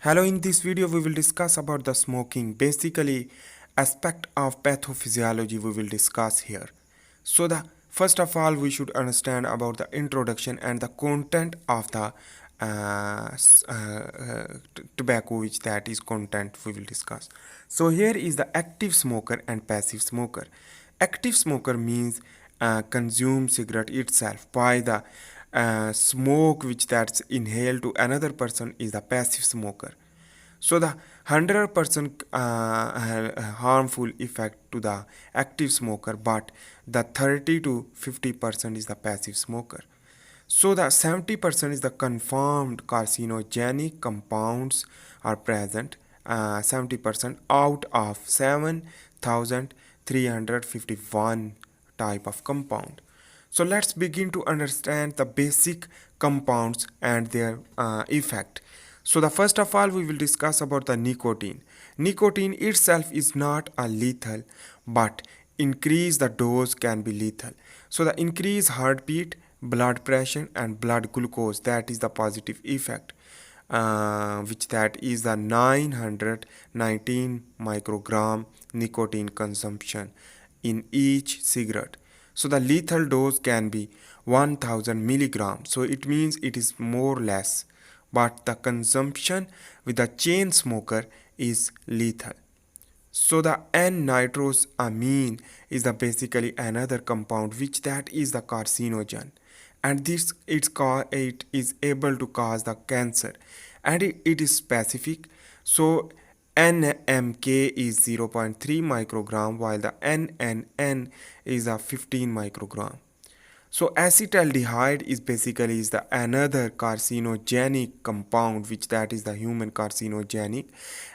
Hello, in this video we will discuss about the smoking. Basically, aspect of pathophysiology we will discuss here. So the first of all we should understand about the introduction and the content of the tobacco, which that is content we will discuss. So here is the active smoker and passive smoker. Active smoker means consume cigarette itself by the smoke which that's inhaled to another person is the passive smoker. So the 100% harmful effect to the active smoker, but the 30 to 50% is the passive smoker. So the 70% is the confirmed carcinogenic compounds are present, 70% out of 7,351 type of compound. So let's begin to understand the basic compounds and their effect. So the first of all we will discuss about the nicotine. Nicotine itself is not a lethal, but increase the dose can be lethal. So the increase heartbeat, blood pressure and blood glucose, that is the positive effect, which that is the 919 microgram nicotine consumption in each cigarette. So the lethal dose can be 1000 milligrams. So it means it is more or less, but the consumption with the chain smoker is lethal. So the N-nitrosamine is the basically another compound which that is the carcinogen, and this it is able to cause the cancer, and it is specific. So NMK is 0.3 microgram while the NNN is a 15 microgram. So acetaldehyde is basically is the another carcinogenic compound which that is the human carcinogenic,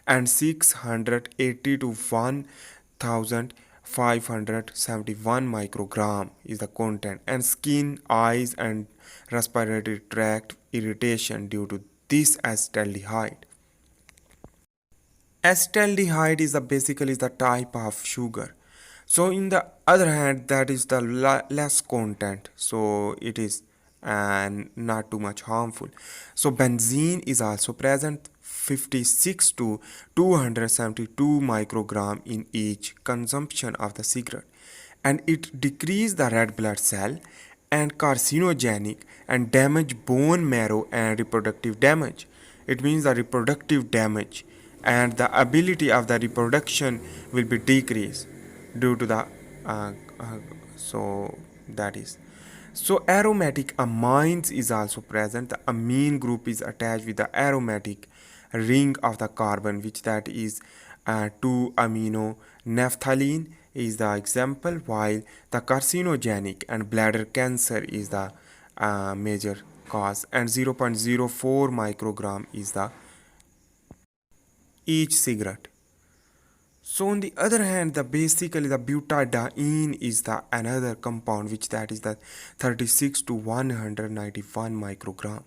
and 680 to 1571 microgram is the content, and skin, eyes and respiratory tract irritation due to this acetaldehyde. Acetaldehyde is basically the type of sugar. So in the other hand, that is the less content, so it is and not too much harmful. So benzene is also present, 56 to 272 microgram in each consumption of the cigarette, and it decrease the red blood cell and carcinogenic and damage bone marrow and reproductive damage. It means the reproductive damage and the ability of the reproduction will be decreased due to the uh, uh, so that is. So aromatic amines is also present. The amine group is attached with the aromatic ring of the carbon, which that is 2 amino naphthalene is the example, while the carcinogenic and bladder cancer is the major cause, and 0.04 microgram is the each cigarette. So on the other hand, the basically the butadiene is the another compound which that is the 36 to 191 microgram,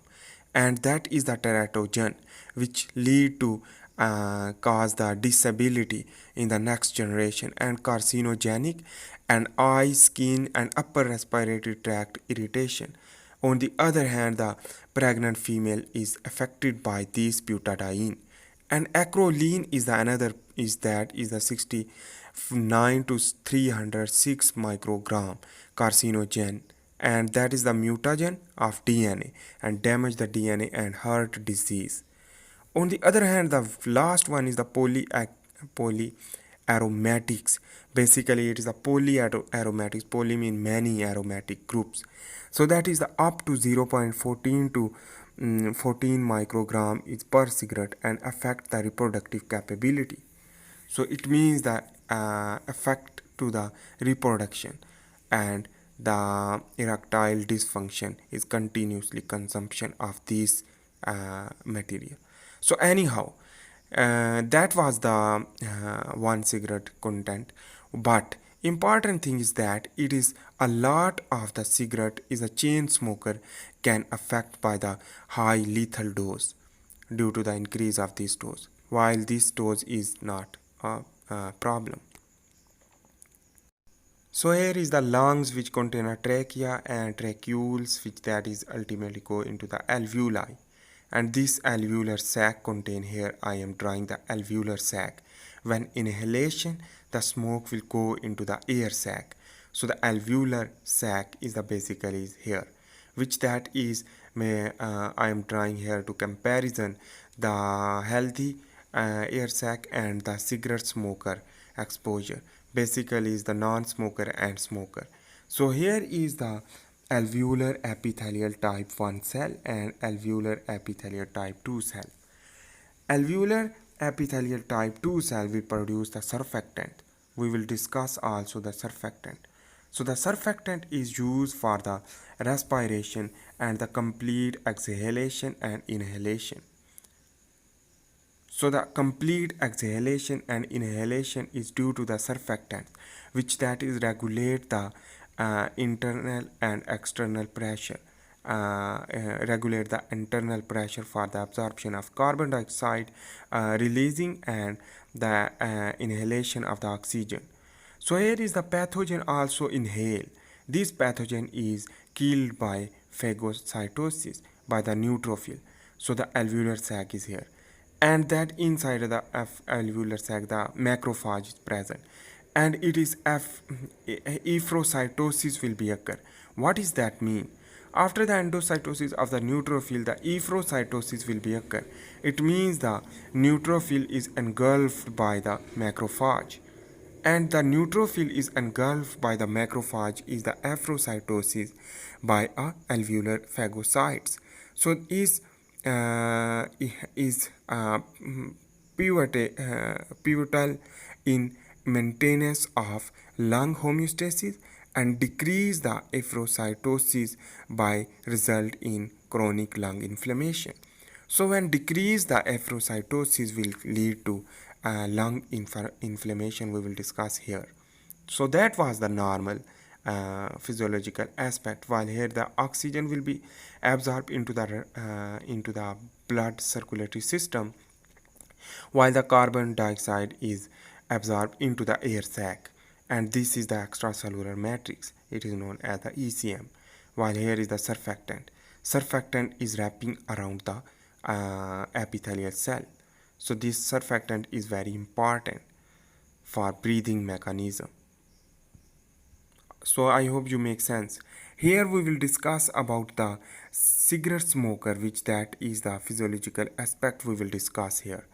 and that is the teratogen which lead to cause the disability in the next generation and carcinogenic and eye, skin and upper respiratory tract irritation. On the other hand, the pregnant female is affected by this butadiene, and acrolein is the another is that is the 69 to 306 microgram carcinogen, and that is the mutagen of DNA and damage the DNA and heart disease. On the other hand, the last one is the polyaromatics. Basically it is the polyaromatics. Poly mean many aromatic groups, so that is the up to 0.14 to 14 microgram is per cigarette and affect the reproductive capability. So it means that effect to the reproduction and the erectile dysfunction is continuously consumption of this material. So anyhow, that was the one cigarette content, but important thing is that it is a lot of the cigarette is a chain smoker can affect by the high lethal dose due to the increase of this dose, while this dose is not a problem. So here is the lungs which contain a trachea and tracheoles which that is ultimately go into the alveoli, and this alveolar sac contain here. I am drawing the alveolar sac. When inhalation, the smoke will go into the air sac. So the alveolar sac is the basically is here, which that is I am drawing here to comparison the healthy air sac and the cigarette smoker exposure. Basically is the non-smoker and smoker. So here is the alveolar epithelial type 1 cell and alveolar epithelial type 2 cell. Alveolar epithelial type 2 cell will produce the surfactant. We will discuss also the surfactant. So the surfactant is used for the respiration and the complete exhalation and inhalation. So the complete exhalation and inhalation is due to the surfactant, which that is regulate the internal and external pressure. Regulate the internal pressure for the absorption of carbon dioxide, releasing and the inhalation of the oxygen. So here is the pathogen also inhale. This pathogen is killed by phagocytosis by the neutrophil. So the alveolar sac is here, and that inside of the alveolar sac the macrophage is present, and it is erythrocytosis will be occur. What does that mean? After the endocytosis of the neutrophil, the erythrocytosis will be occur. It means the neutrophil is engulfed by the macrophage, and the neutrophil is engulfed by the macrophage is the erythrocytosis by a alveolar phagocytes. So is pivotal in maintenance of lung homeostasis and decrease the erythrocytosis by result in chronic lung inflammation. So when decrease the erythrocytosis will lead to lung inflammation, we will discuss here. So that was the normal physiological aspect, while here the oxygen will be absorbed into the blood circulatory system, while the carbon dioxide is absorbed into the air sac, and this is the extracellular matrix. It is known as the ECM, while here is the surfactant. Surfactant is wrapping around the epithelial cell. So this surfactant is very important for breathing mechanism. So I hope you make sense. Here we will discuss about the cigarette smoker, which that is the physiological aspect we will discuss here.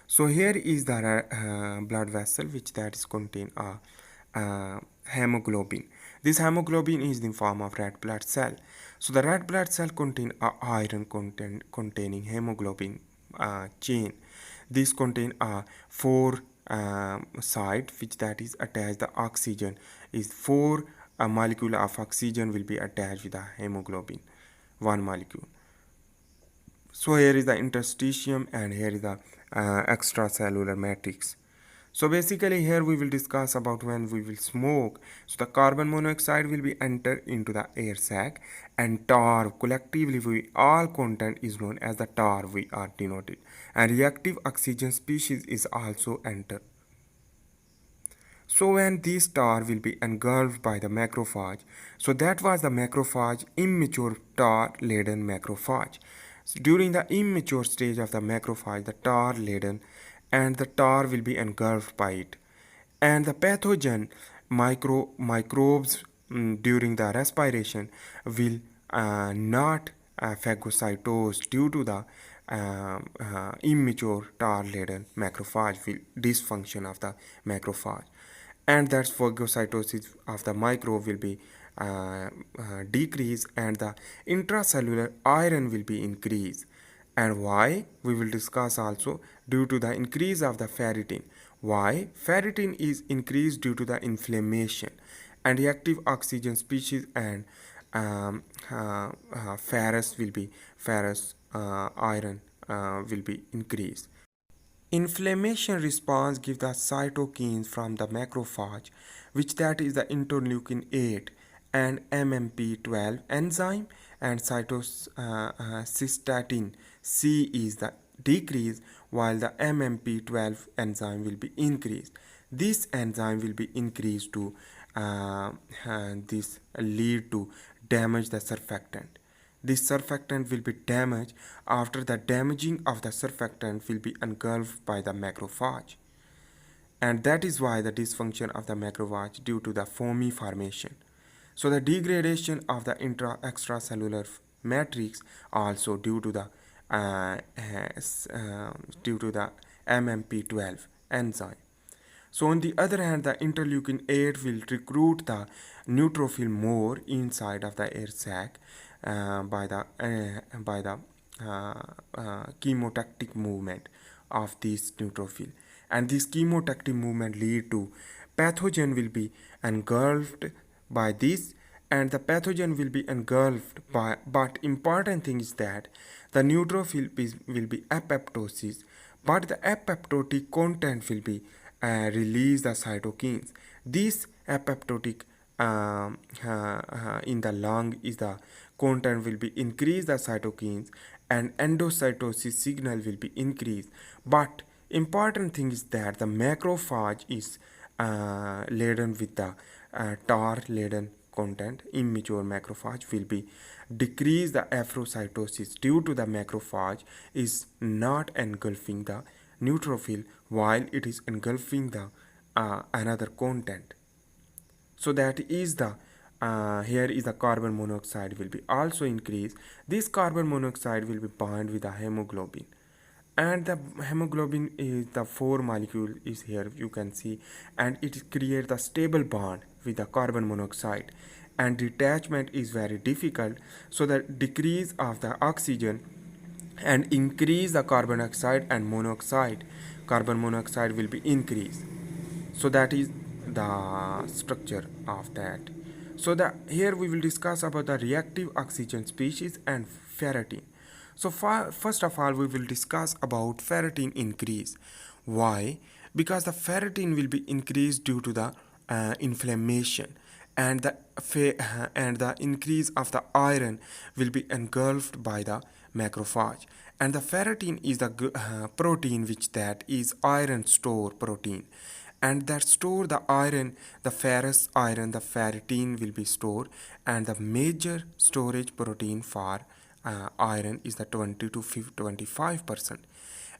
So here is the blood vessel, which that is contain a hemoglobin. This hemoglobin is in form of red blood cell. So the red blood cell contain a iron containing hemoglobin chain. This contain a four side, which that is attached the oxygen is four a molecule of oxygen will be attached with the hemoglobin, one molecule. So here is the interstitium and here is the extracellular matrix. So basically here we will discuss about when we will smoke. So the carbon monoxide will be enter into the air sac, and tar collectively we all content is known as the tar we are denoted, and reactive oxygen species is also enter. So when this tar will be engulfed by the macrophage, so that was the macrophage, immature tar laden macrophage. So during the immature stage of the macrophage, the tar laden and the tar will be engulfed by it, and the pathogen microbes during the respiration will not phagocytose due to the immature tar laden macrophage will dysfunction of the macrophage, and that's phagocytosis of the microbe will be decrease, and the intracellular iron will be increased. And why, we will discuss also due to the increase of the ferritin. Why ferritin is increased due to the inflammation, and reactive oxygen species and ferrous iron will be increased. Inflammation response gives the cytokines from the macrophage, which that is the interleukin 8 and MMP12 enzyme, and cystatin C is the decrease, while the MMP12 enzyme will be increased. This enzyme will be increased to this lead to damage the surfactant. This surfactant will be damaged. After the damaging of the surfactant will be engulfed by the macrophage. And that is why the dysfunction of the macrophage due to the foamy formation. So the degradation of the extracellular matrix also due to the MMP12 enzyme. So on the other hand, the interleukin 8 will recruit the neutrophil more inside of the air sac by the chemotactic movement of this neutrophil, and this chemotactic movement lead to pathogen will be engulfed by this, and the pathogen will be engulfed by, but important thing is that the neutrophil will be apoptosis, but the apoptotic content will be release the cytokines. This apoptotic in the lung is the content will be increase the cytokines, and endocytosis signal will be increased. But important thing is that the macrophage is laden with the tar laden content. Immature macrophage will be decrease the apoptosis due to the macrophage is not engulfing the neutrophil while it is engulfing the another content. So that is the here is the carbon monoxide will be also increased. This carbon monoxide will be bound with the hemoglobin, and the hemoglobin is the 4 molecule is here you can see, and it creates a stable bond with the carbon monoxide, and detachment is very difficult. So the decrease of the oxygen and increase the carbon dioxide and monoxide, carbon monoxide will be increased. So that is the structure of that. So the here we will discuss about the reactive oxygen species and ferritin. So first of all we will discuss about ferritin increase. Why? Because the ferritin will be increased due to the inflammation, and the increase of the iron will be engulfed by the macrophage, and the ferritin is the protein which that is iron store protein, and that store the iron, the ferrous iron, the ferritin will be stored, and the major storage protein for iron is the 20 to 25%,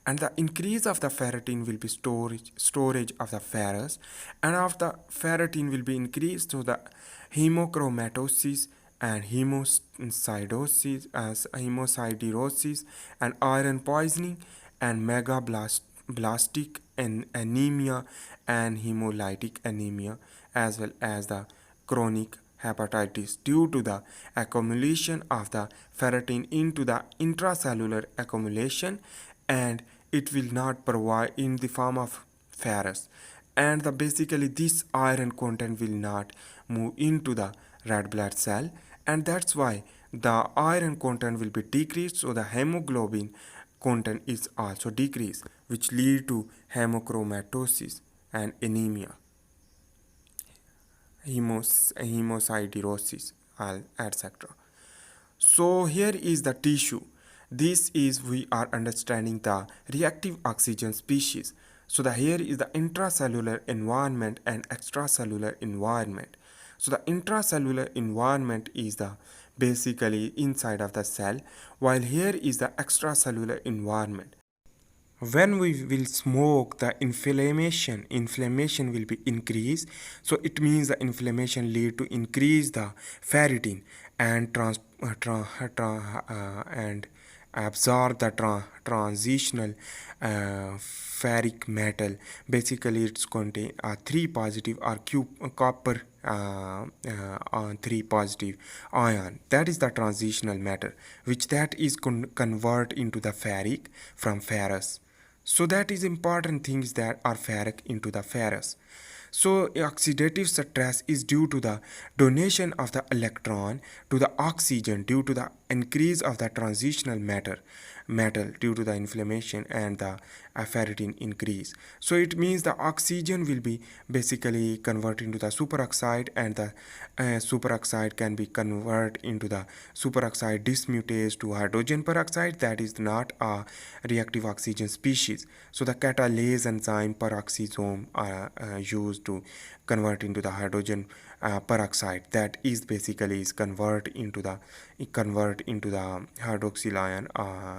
and the increase of the ferritin will be storage of the ferrous, and of the ferritin will be increased to the hemochromatosis and hemosiderosis and iron poisoning and megablastic anemia and hemolytic anemia, as well as the chronic hepatitis due to the accumulation of the ferritin into the intracellular accumulation, and it will not provide in the form of ferrous, and basically this iron content will not move into the red blood cell, and that's why the iron content will be decreased, so the hemoglobin content is also decreased, which lead to hemochromatosis and anemia, hemosiderosis, etc. So here is the tissue. This is we are understanding the reactive oxygen species. So the here is the intracellular environment and extracellular environment. So the intracellular environment is the basically inside of the cell, while here is the extracellular environment. When we will smoke, the inflammation will be increased, so it means the inflammation lead to increase the ferritin and and absorb the transitional ferric metal. Basically it's contain 3 positive or copper 3 positive ion, that is the transitional matter, which that is convert into the ferric from ferrous. So that is important things that are ferric into the ferrous. So oxidative stress is due to the donation of the electron to the oxygen due to the increase of the transitional metal due to the inflammation and the ferritin increase. So it means the oxygen will be basically converted into the superoxide, and the superoxide can be converted into the superoxide dismutase to hydrogen peroxide. That is not a reactive oxygen species. So the catalase enzyme peroxisome are used to convert into the hydrogen peroxide, that is basically is convert into the hydroxyl ion,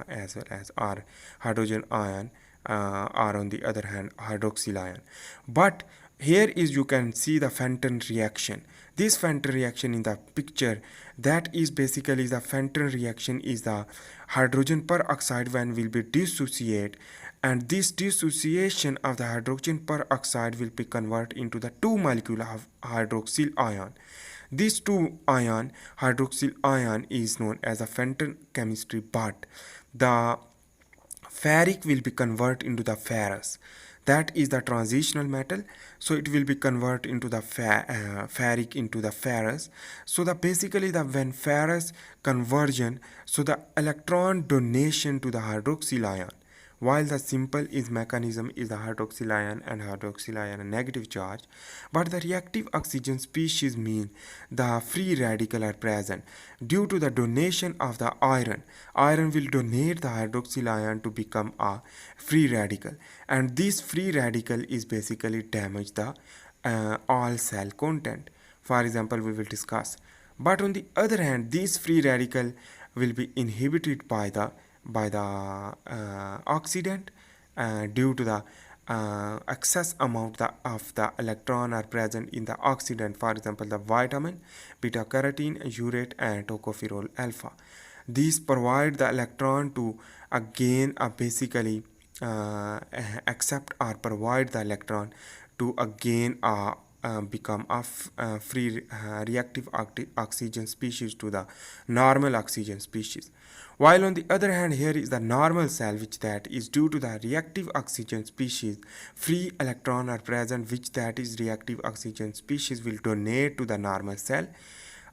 as well as our hydrogen ion, or on the other hand hydroxyl ion. But here is you can see the Fenton reaction. This Fenton reaction in the picture, that is basically the Fenton reaction is the hydrogen peroxide when will be dissociate, and this dissociation of the hydrogen peroxide will be converted into the two molecule of hydroxyl ion. This two ion hydroxyl ion is known as a Fenton chemistry, but the ferric will be converted into the ferrous, that is the transitional metal, so it will be converted into the ferric into the ferrous. So the basically the when ferrous conversion, so the electron donation to the hydroxyl ion, while the simple is mechanism is the hydroxyl ion and hydroxyl ion a negative charge, but the reactive oxygen species mean the free radical are present due to the donation of the iron. Iron will donate the hydroxyl ion to become a free radical, and this free radical is basically damage the all cell content. For example, we will discuss. But on the other hand, this free radical will be inhibited by the oxidant due to the excess amount of the electron are present in the oxidant. For example, the vitamin, beta carotene, urate, and tocopherol alpha. These provide the electron to again basically accept or provide the electron to again become a free reactive oxygen species to the normal oxygen species. While on the other hand, here is the normal cell, which that is due to the reactive oxygen species, free electron are present, which that is reactive oxygen species will donate to the normal cell.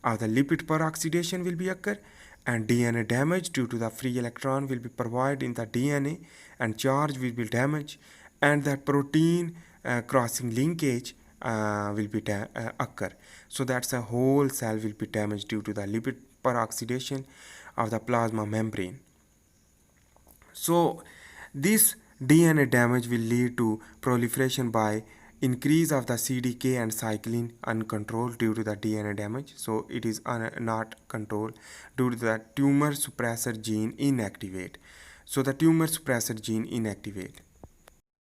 The lipid peroxidation will be occur, and DNA damage due to the free electron will be provided in the DNA, and charge will be damaged, and the protein crossing linkage will be occur. So that's a whole cell will be damaged due to the lipid peroxidation of the plasma membrane. So this DNA damage will lead to proliferation by increase of the CDK and cyclin uncontrolled due to the DNA damage. So it is not controlled due to the tumor suppressor gene inactivate. So the tumor suppressor gene inactivate.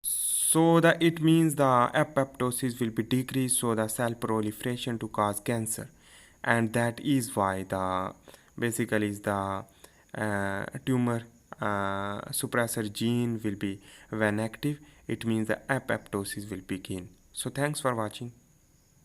So that it means the apoptosis will be decreased, so the cell proliferation to cause cancer, and that is why the basically is the tumor suppressor gene will be when active, it means the apoptosis will begin. So thanks for watching.